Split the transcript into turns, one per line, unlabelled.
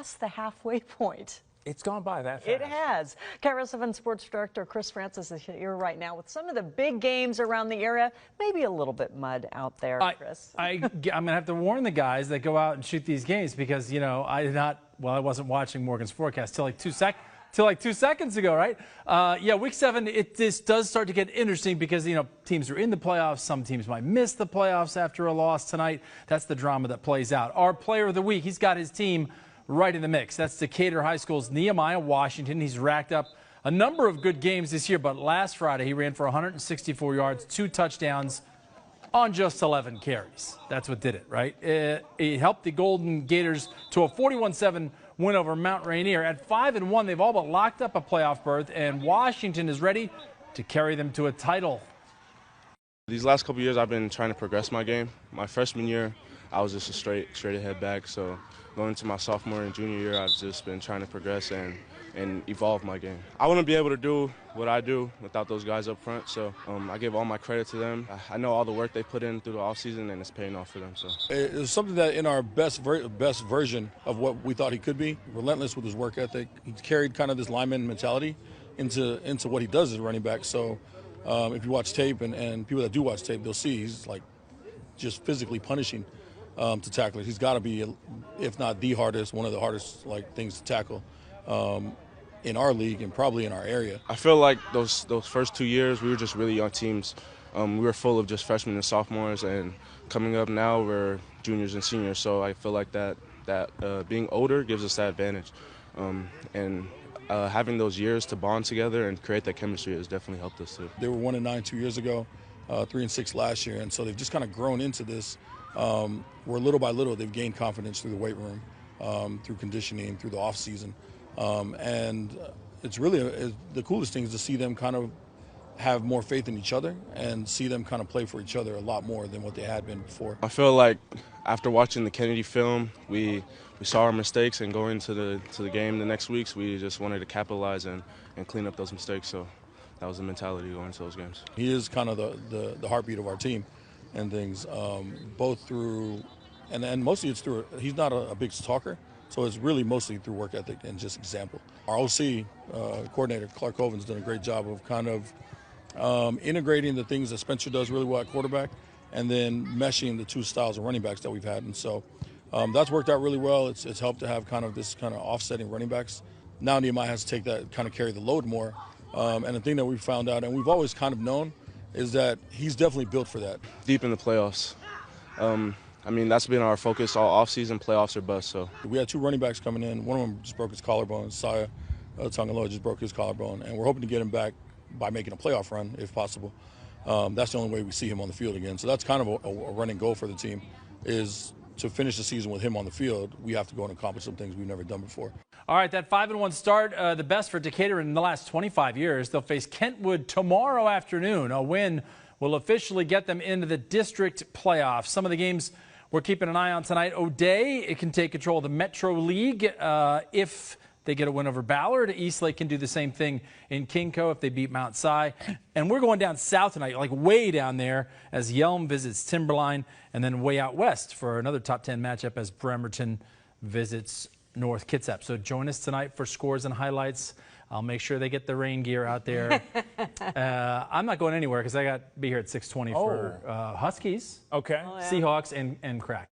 past the halfway point.
It's gone by that fast.
It has. KIRO 7 Sports Director Chris Swanson is here right now with some of the big games around the area. Maybe a little bit mud out there, Chris.
I'm going to have to warn the guys that go out and shoot these games because, you know, I wasn't watching Morgan's forecast till like 2 seconds ago, right? Yeah, week 7, this does start to get interesting because, you know, teams are in the playoffs. Some teams might miss the playoffs after a loss tonight. That's the drama that plays out. Our player of the week, he's got his team right in the mix. That's Decatur High School's Nehemiah Washington. He's racked up a number of good games this year, but last Friday he ran for 164 yards, 2 touchdowns on just 11 carries. That's what did it, right? It helped the Golden Gators to a 41-7 win over Mount Rainier. At 5-1, they've all but locked up a playoff berth, and Washington is ready to carry them to a title.
These last couple years, I've been trying to progress my game. My freshman year, I was just a straight ahead back. So going into my sophomore and junior year, I've just been trying to progress and evolve my game. I wouldn't be able to do what I do without those guys up front. So I give all my credit to them. I know all the work they put in through the offseason, and it's paying off for them. So
it was something that in our best version of what we thought he could be, relentless with his work ethic. He carried kind of this lineman mentality into what he does as a running back. So if you watch tape and people that do watch tape, they'll see he's like just physically punishing to tacklers. He's got to be, if not the hardest, one of the hardest things to tackle in our league and probably in our area.
I feel like those first 2 years, we were just really young teams. We were full of just freshmen and sophomores, and coming up now, we're juniors and seniors. So I feel like that being older gives us that advantage. Having those years to bond together and create that chemistry has definitely helped us too.
They were 1-9 2 years ago, 3-6 last year, and so they've just kind of grown into this. Where little by little they've gained confidence through the weight room, through conditioning, through the off season, and it's really the coolest thing is to see them kind of have more faith in each other and see them kind of play for each other a lot more than what they had been before.
I feel like after watching the Kennedy film, we saw our mistakes, and going to the game the next weeks, we just wanted to capitalize and clean up those mistakes. So that was the mentality going into those games.
He is kind of the heartbeat of our team and things, both through, and mostly it's through, he's not a big talker, so it's really mostly through work ethic and just example. Our OC coordinator, Clark Hoven's done a great job of kind of integrating the things that Spencer does really well at quarterback and then meshing the 2 styles of running backs that we've had. And so that's worked out really well. It's helped to have kind of this kind of offsetting running backs. Now Nehemiah has to take that, kind of carry the load more. And the thing that we found out, and we've always kind of known, is that he's definitely built for that.
Deep in the playoffs. I mean, that's been our focus all offseason, playoffs or bust. So
we had 2 running backs coming in. One of them just broke his collarbone. Saya Tongaloa just broke his collarbone, and we're hoping to get him back by making a playoff run if possible. That's the only way we see him on the field again. So that's kind of a running goal for the team, is to finish the season with him on the field. We have to go and accomplish some things we've never done before.
All right, that 5-1 start, the best for Decatur in the last 25 years. They'll face Kentwood tomorrow afternoon. A win will officially get them into the district playoffs. Some of the games we're keeping an eye on tonight. O'Day, it can take control of the Metro League if they get a win over Ballard. Eastlake can do the same thing in Kingco if they beat Mount Si. And we're going down south tonight, like way down there, as Yelm visits Timberline, and then way out west for another top 10 matchup as Bremerton visits North Kitsap. So join us tonight for scores and highlights. I'll make sure they get the rain gear out there. I'm not going anywhere because I got to be here at 6:20 for Huskies,
Oh, yeah.
Seahawks, and Crack.